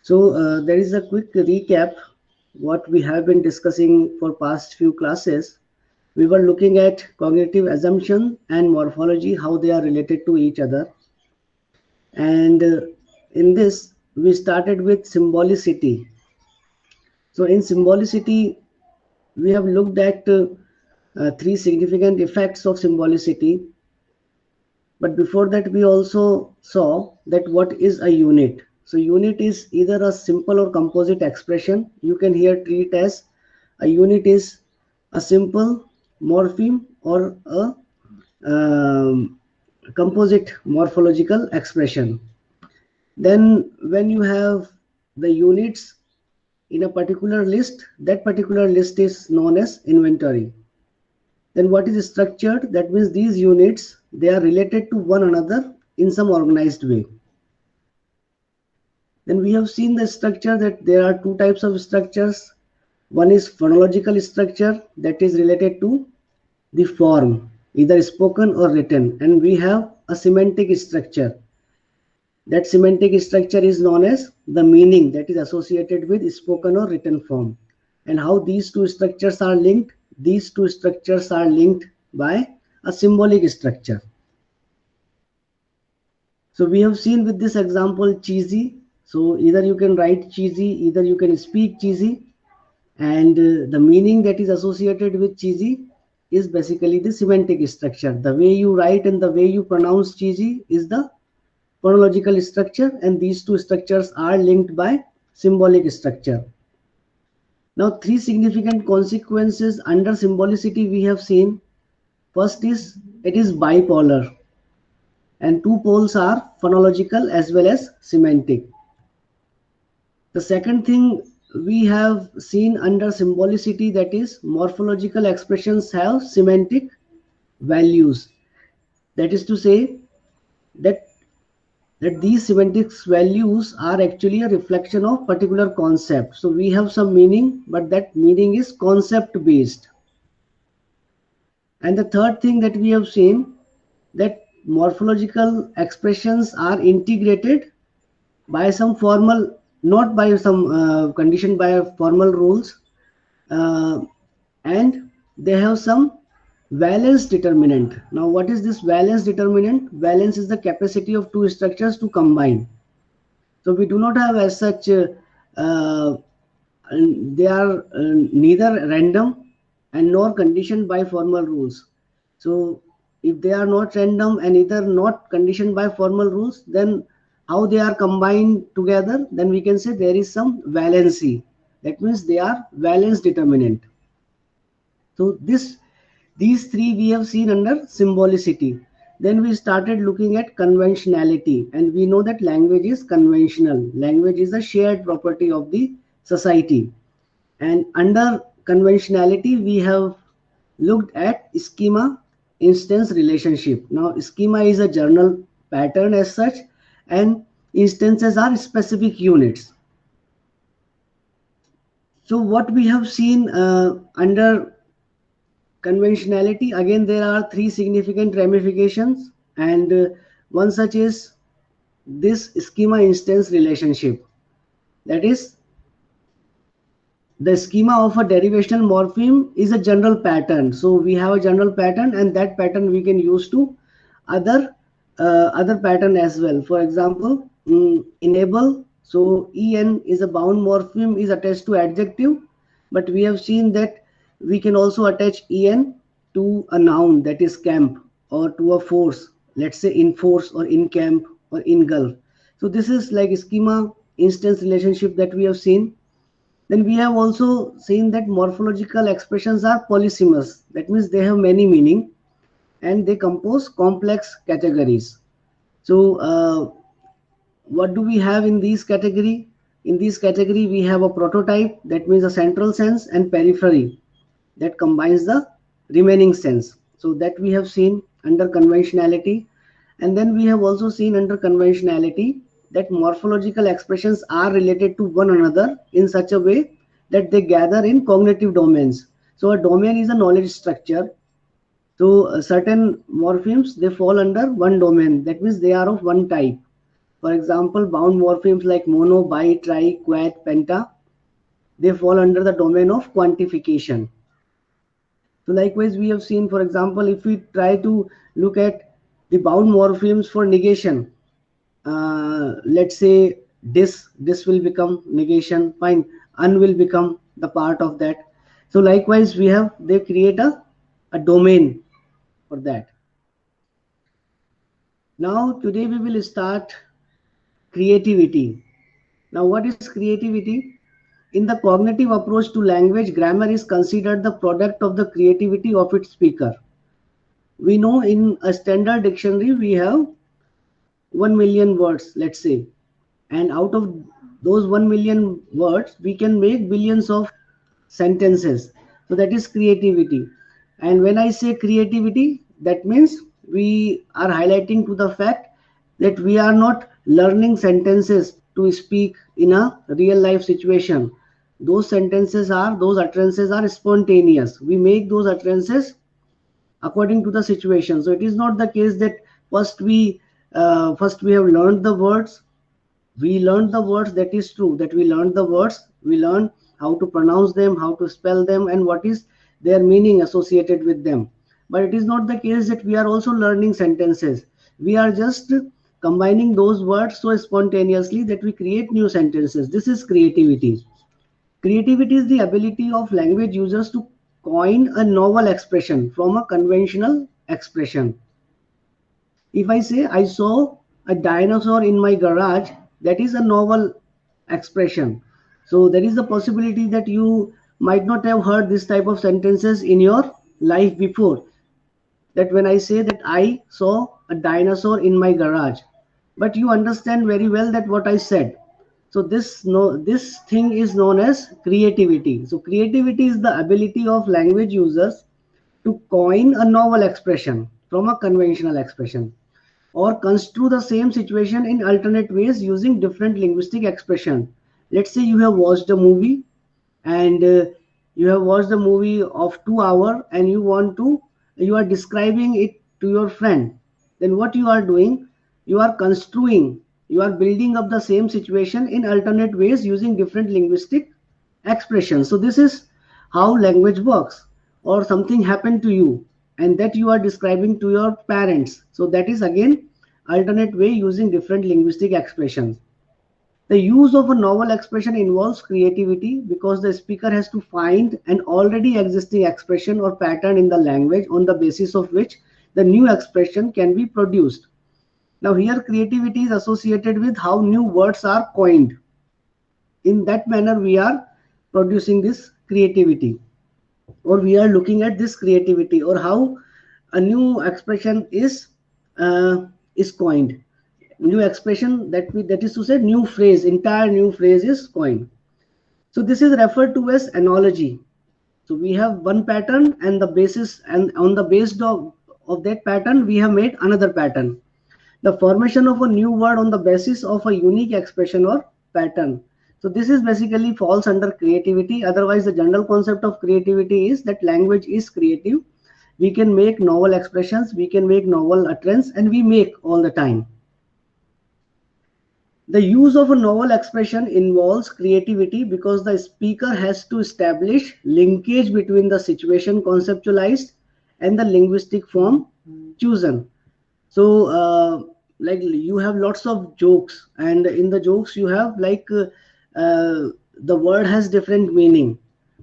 So there is a quick recap what we have been discussing for past few classes. We were looking at cognitive assumption and morphology, how they are related to each other. And in this, we started with symbolicity. So in symbolicity, we have looked at three significant effects of symbolicity. But before that, we also saw that what is a unit. So unit is either a simple or composite expression. You can here treat as a unit is a simple morpheme or a composite morphological expression. Then when you have the units in a particular list, that particular list is known as inventory. Then what is structured? That means these units, they are related to one another in some organized way. Then we have seen the structure that there are two types of structures. One is phonological structure that is related to the form, either spoken or written. And we have a semantic structure. That semantic structure is known as the meaning that is associated with spoken or written form. And how these two structures are linked? These two structures are linked by a symbolic structure. So we have seen with this example cheesy. So either you can write cheesy, either you can speak cheesy. And the meaning that is associated with cheesy is basically the semantic structure. The way you write and the way you pronounce cheesy is the phonological structure, and these two structures are linked by symbolic structure. Now, three significant consequences under symbolicity we have seen. First is it is bipolar, and two poles are phonological as well as semantic. The second thing we have seen under symbolicity, that is morphological expressions have semantic values. That is to say that these semantic values are actually a reflection of particular concept. So we have some meaning, but that meaning is concept based. And the third thing that we have seen, that morphological expressions are integrated by some formal, not by some conditioned by formal rules, and they have some valence determinant. Now what is this valence determinant? Valence is the capacity of two structures to combine. So we do not have as such they are neither random and nor conditioned by formal rules. So if they are not random and either not conditioned by formal rules, then how they are combined together, then we can say there is some valency. That means they are valence determinant. So these three we have seen under symbolicity. Then we started looking at conventionality, and we know that language is conventional. Language is a shared property of the society. And under conventionality, we have looked at schema instance relationship. Now, schema is a general pattern as such, and instances are specific units. So what we have seen under conventionality, again there are three significant ramifications, and one such is this schema instance relationship. That is, the schema of a derivational morpheme is a general pattern. So we have a general pattern, and that pattern we can use to other pattern as well. For example, enable. So en is a bound morpheme is attached to adjective, but we have seen that we can also attach en to a noun, that is camp, or to a force, let's say in force or in camp or in gulf. So this is like schema instance relationship that we have seen. Then we have also seen that morphological expressions are polysemous. That means they have many meaning and they compose complex categories. So what do we have in these category? In this category, we have a prototype, that means a central sense, and periphery that combines the remaining sense. So that we have seen under conventionality. And then we have also seen under conventionality that morphological expressions are related to one another in such a way that they gather in cognitive domains. So a domain is a knowledge structure. So certain morphemes, they fall under one domain. That means they are of one type. For example, bound morphemes like mono, bi, tri, quad, penta, they fall under the domain of quantification. So likewise, we have seen, for example, if we try to look at the bound morphemes for negation, let's say this will become negation, fine, un will become the part of that. So likewise, they create a domain for that. Now today we will start creativity. Now what is creativity? In the cognitive approach to language, grammar is considered the product of the creativity of its speaker. We know in a standard dictionary we have 1 million words, let's say, and out of those 1 million words we can make billions of sentences. So that is creativity. And when I say creativity, that means we are highlighting to the fact that we are not learning sentences to speak in a real life situation. Those utterances are spontaneous. We make those utterances according to the situation. So it is not the case that first we have learned the words. We learned the words, that is true, that we learned the words. We learn how to pronounce them, how to spell them, and what is their meaning associated with them. But it is not the case that we are also learning sentences. We are just combining those words so spontaneously that we create new sentences. This is creativity. Creativity is the ability of language users to coin a novel expression from a conventional expression. If I say I saw a dinosaur in my garage, that is a novel expression. So there is a possibility that you might not have heard this type of sentences in your life before. That when I say that I saw a dinosaur in my garage, but you understand very well that what I said. So this thing is known as creativity. So creativity is the ability of language users to coin a novel expression from a conventional expression, or construe the same situation in alternate ways using different linguistic expression. Let's say you have watched a movie, and you have watched a movie of 2 hours, and you are describing it to your friend. Then what you are doing, you are construing, you are building up the same situation in alternate ways using different linguistic expressions. So this is how language works. Or something happened to you and that you are describing to your parents. So that is again alternate way using different linguistic expressions. The use of a novel expression involves creativity because the speaker has to find an already existing expression or pattern in the language on the basis of which the new expression can be produced. Now here creativity is associated with how new words are coined. In that manner we are producing this creativity, or we are looking at this creativity, or how a new expression is coined. New expression, that is to say new phrase, entire new phrase is coined. So this is referred to as analogy. So we have one pattern, and on the basis of that pattern we have made another pattern. The formation of a new word on the basis of a unique expression or pattern. So this is basically falls under creativity. Otherwise, the general concept of creativity is that language is creative. We can make novel expressions, we can make novel utterance, and we make all the time. The use of a novel expression involves creativity because the speaker has to establish linkage between the situation conceptualized and the linguistic form chosen. So like you have lots of jokes, and in the jokes you have the word has different meaning.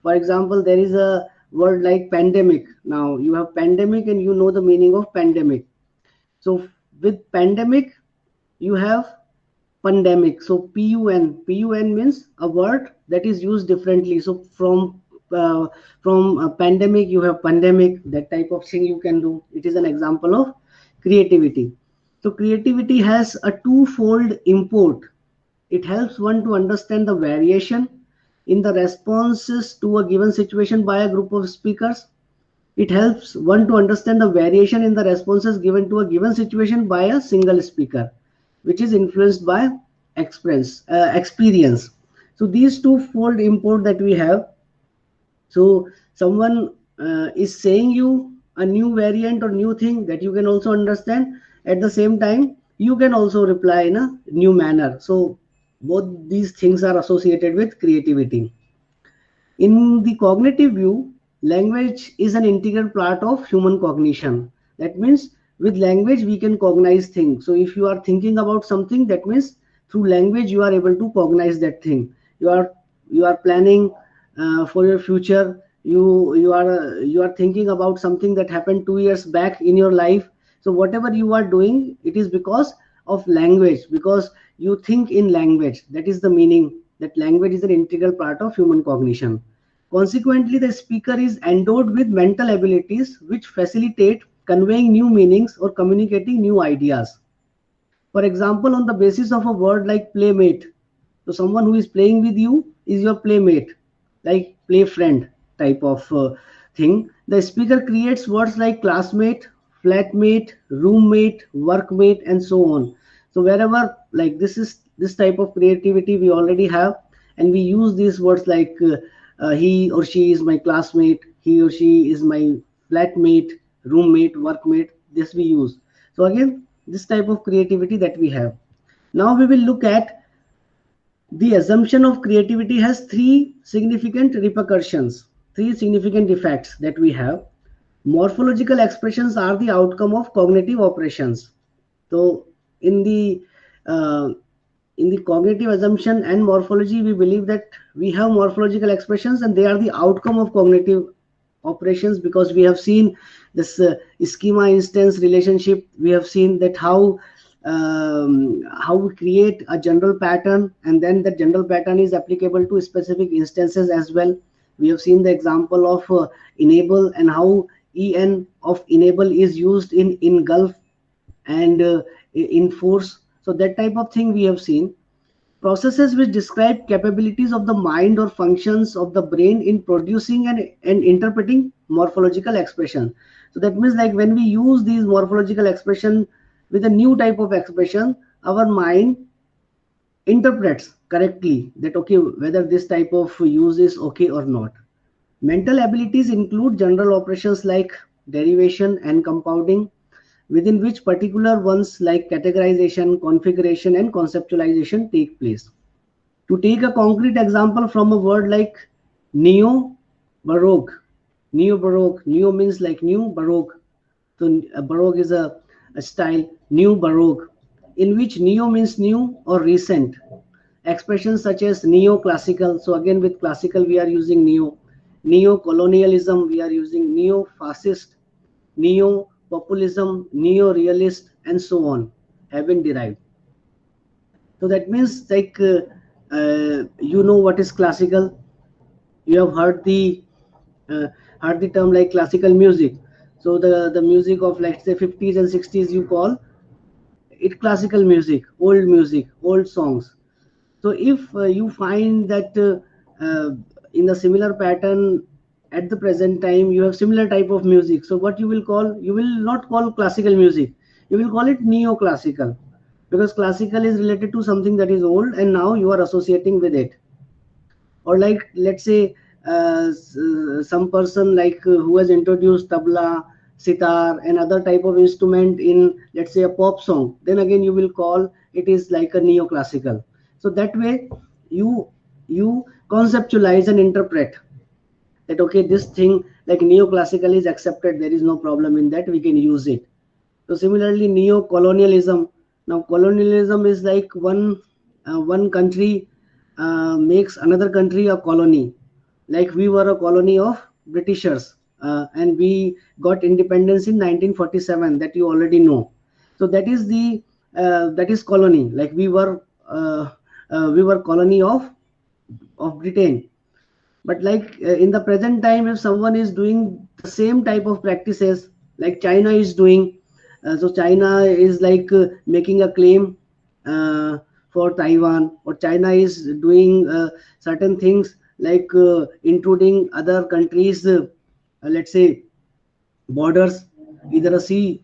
For example, there is a word like pandemic. Now you have pandemic and you know the meaning of pandemic. So with pandemic you have pandemic. So pun means a word that is used differently. So from pandemic you have pandemic. That type of thing you can do. It is an example of creativity. So creativity has a twofold import. It helps one to understand the variation in the responses to a given situation by a group of speakers. It helps one to understand the variation in the responses given to a given situation by a single speaker, which is influenced by experience. So these twofold import that we have. So someone is saying you a new variant or new thing that you can also understand. At the same time, you can also reply in a new manner. So both these things are associated with creativity. In the cognitive view, language is an integral part of human cognition. That means with language we can cognize things. So if you are thinking about something, that means through language you are able to cognize that thing. You are planning for your future. You are thinking about something that happened 2 years back in your life. So whatever you are doing, it is because of language, because you think in language. That is the meaning, that language is an integral part of human cognition. Consequently, the speaker is endowed with mental abilities which facilitate conveying new meanings or communicating new ideas. For example, on the basis of a word like playmate, so someone who is playing with you is your playmate, like play friend type of thing. The speaker creates words like classmate, flatmate, roommate, workmate, and so on. So wherever, like, this is this type of creativity we already have, and we use these words like he or she is my classmate, he or she is my flatmate, roommate, workmate. This we use. So again, this type of creativity that we have. Now we will look at the assumption of creativity has three significant repercussions, three significant effects that we have. Morphological expressions are the outcome of cognitive operations. So in the uh, in the cognitive assumption and morphology, we believe that we have morphological expressions and they are the outcome of cognitive operations, because we have seen this schema instance relationship. We have seen that how we create a general pattern, and then the general pattern is applicable to specific instances as well. We have seen the example of enable, and how en of enable is used in engulf and enforce. So that type of thing we have seen. Processes which describe capabilities of the mind or functions of the brain in producing and interpreting morphological expression. So that means, like, when we use these morphological expression with a new type of expression, our mind interprets correctly that okay, whether this type of use is okay or not. Mental abilities include general operations like derivation and compounding, within which particular ones like categorization, configuration, and conceptualization take place. To take a concrete example from a word like neo-baroque, neo means like new, baroque. So baroque is a style, new baroque, in which neo means new or recent. Expressions such as neo-classical, so again with classical we are using neo. Neo-colonialism, we are using neo-fascist, neo-populism, neo-realist, and so on have been derived. So that means, like, you know what is classical. You have uh, heard the term like classical music. So the music of, let's say, 50s and 60s, you call it classical music, old songs. So if you find that in the similar pattern at the present time you have similar type of music, so what you will call, you will not call classical music, you will call it neoclassical, because classical is related to something that is old and now you are associating with it. Or like, let's say, some person like who has introduced tabla, sitar, and other type of instrument in, let's say, a pop song, then again you will call it is like a neoclassical. So that way you conceptualize and interpret that okay, this thing like neoclassical is accepted, there is no problem in that, we can use it. So similarly, neo-colonialism. Now, colonialism is like one country makes another country a colony. Like we were a colony of Britishers, and we got independence in 1947. That you already know. So that is colony. Like we were colony of Britain. But like in the present time, if someone is doing the same type of practices like China is doing, so China is like making a claim uh, for Taiwan, or China is doing certain things like intruding other countries, let's say borders, either a sea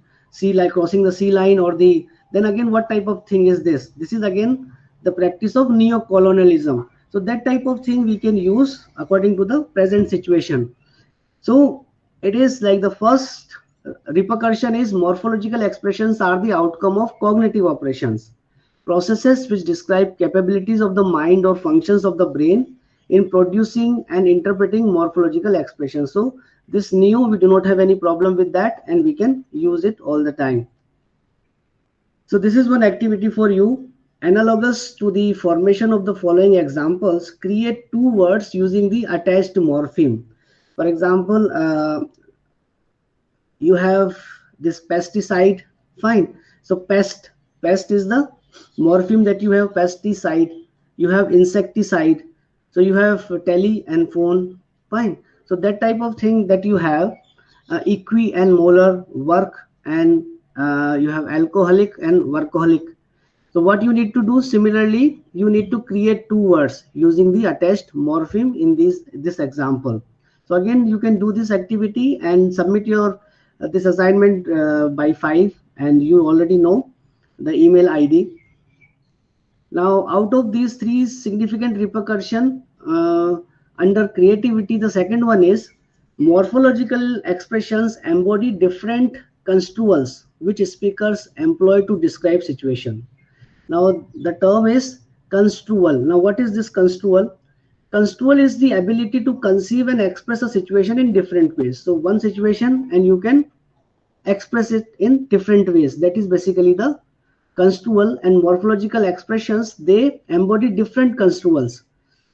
like crossing the sea line, or the, then again what type of thing is this? This is again the practice of neo-colonialism. So that type of thing we can use according to the present situation. So it is like the first Repercussion is morphological expressions are the outcome of cognitive operations, processes which describe capabilities of the mind or functions of the brain in producing and interpreting morphological expressions. So this new, we do not have any problem with that, and we can use it all the time. So this is one activity for you. Analogous to the formation of the following examples, create two words using the attached morpheme. For example, you have this pesticide, fine. So pest is the morpheme that you have, pesticide. You have insecticide, so you have tele and phone, fine. So that type of thing that you have, equi and molar, work, and you have alcoholic and workaholic. So what you need to do, similarly, you need to create two words using the attached morpheme in this example. So again, you can do this activity and submit your this assignment by 5, and you already know the email ID. Now, out of these three significant repercussion under creativity, the second one is morphological expressions embody different construals which speakers employ to describe situation. Now, the term is construal. Now, what is this construal? Construal is the ability to conceive and express a situation in different ways. So one situation and you can express it in different ways. That is basically the construal. And morphological expressions, they embody different construals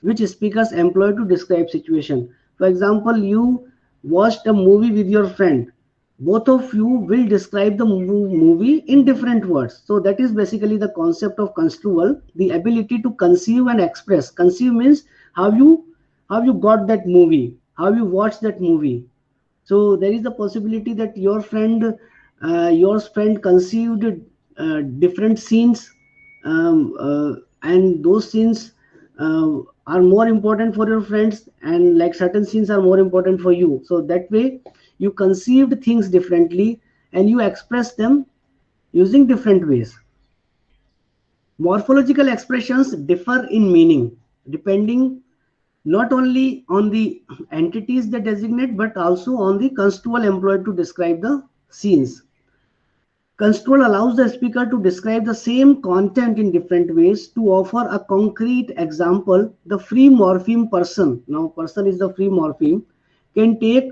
which speakers employ to describe situation. For example, you watched a movie with your friend. Both of you will describe the movie in different words. So that is basically the concept of construal, the ability to conceive and express. Conceive means how you got that movie, how you watched that movie. So there is the possibility that your friend conceived different scenes, and those scenes are more important for your friends, and like certain scenes are more important for you. So that way you conceived things differently and you express them using different ways. Morphological expressions differ in meaning depending not only on the entities they designate, but also on the construal employed to describe the scenes. Construal allows the speaker to describe the same content in different ways. To offer a concrete example, the free morpheme person, now person is the free morpheme, can take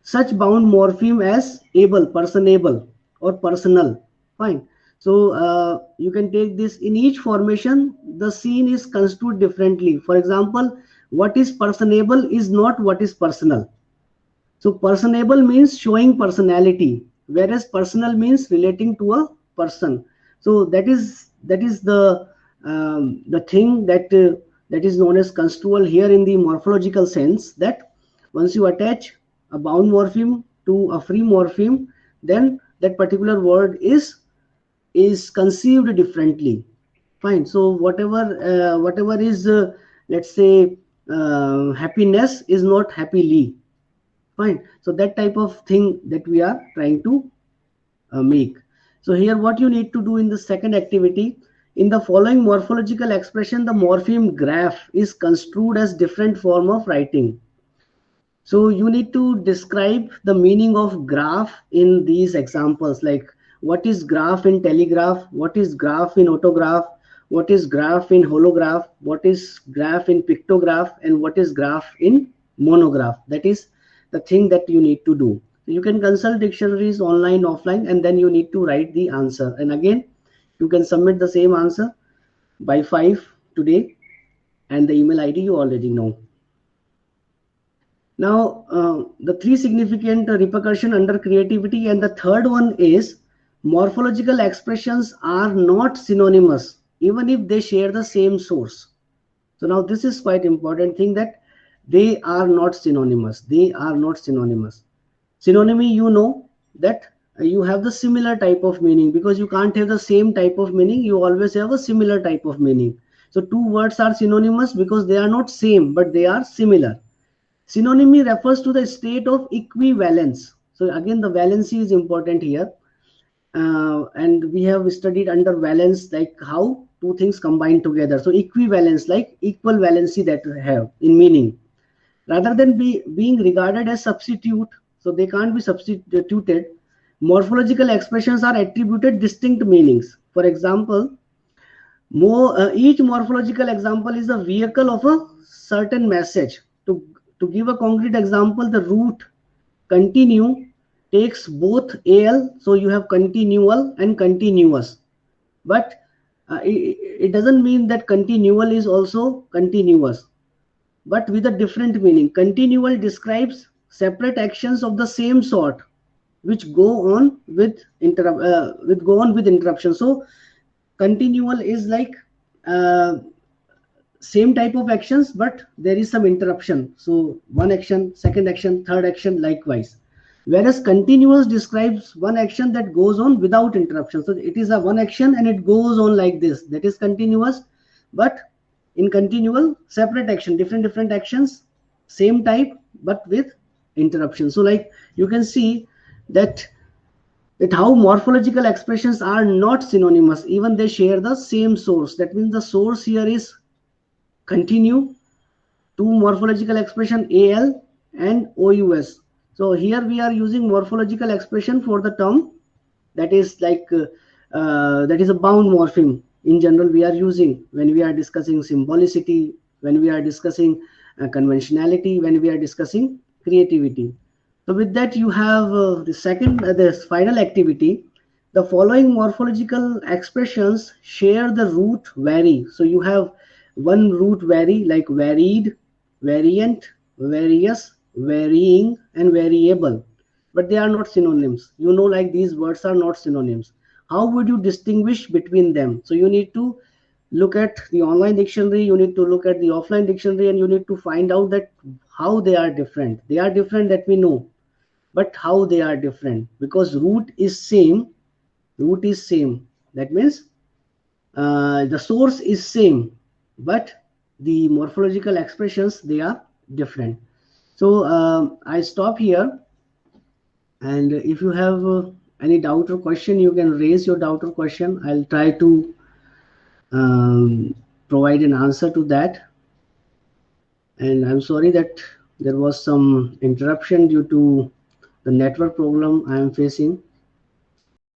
such bound morpheme as able, personable, or personal, fine. So you can take this. In each formation, the scene is construed differently. For example, what is personable is not what is personal. So personable means showing personality, whereas personal means relating to a person. So that is the thing that is known as construal here in the morphological sense, that once you attach a bound morpheme to a free morpheme, then that particular word is conceived differently, fine. So whatever is let's say happiness is not happily, fine. So that type of thing that we are trying to make. So here what you need to do in the second activity, in the following morphological expression, the morpheme graph is construed as different form of writing. So you need to describe the meaning of graph in these examples, like what is graph in telegraph, what is graph in autograph, what is graph in holograph, what is graph in pictograph, and what is graph in monograph. That is the thing that you need to do. You can consult dictionaries online, offline, and then you need to write the answer. And again, you can submit the same answer by 5 today, and the email ID you already know. Now, the three significant repercussion under creativity, and the third one is morphological expressions are not synonymous, even if they share the same source. So now this is quite important thing, that they are not synonymous. They are not synonymous. Synonymy, you know that you have the similar type of meaning, because you can't have the same type of meaning. You always have a similar type of meaning. So two words are synonymous because they are not same, but they are similar. Synonymy refers to the state of equivalence. So again, the valency is important here. And we have studied under valence, like how two things combine together. So equivalence, like equal valency that we have in meaning. Rather than being regarded as substitute, so they can't be substituted. Morphological expressions are attributed distinct meanings. For example, each morphological example is a vehicle of a certain message. To give a concrete example, the root continue takes both al, so you have continual and continuous, but it doesn't mean that continual is also continuous, but with a different meaning. Continual describes separate actions of the same sort which go on with interruption. So continual is like same type of actions, but there is some interruption. So one action, second action, third action, likewise. Whereas continuous describes one action that goes on without interruption. So it is a one action and it goes on like this. That is continuous. But in continual, separate action, different actions, same type, but with interruption. So like you can see that how morphological expressions are not synonymous, even they share the same source. That means the source here is continue, two morphological expression al and ous. So here we are using morphological expression for the term that is like that is a bound morpheme. In general, we are using when we are discussing symbolicity, when we are discussing conventionality, when we are discussing creativity. So with that, you have the final activity. The following morphological expressions share the root vary. So you have one root vary, like varied, variant, various, varying, and variable, but they are not synonyms. You know, like these words are not synonyms. How would you distinguish between them? So you need to look at the online dictionary, you need to look at the offline dictionary, and you need to find out that how they are different. They are different, that we know, but how they are different, because root is same. That means the source is same, but the morphological expressions, they are different. So I stop here, and if you have any doubt or question, you can raise your doubt or question. I'll try to provide an answer to that. And I'm sorry that there was some interruption due to the network problem I am facing.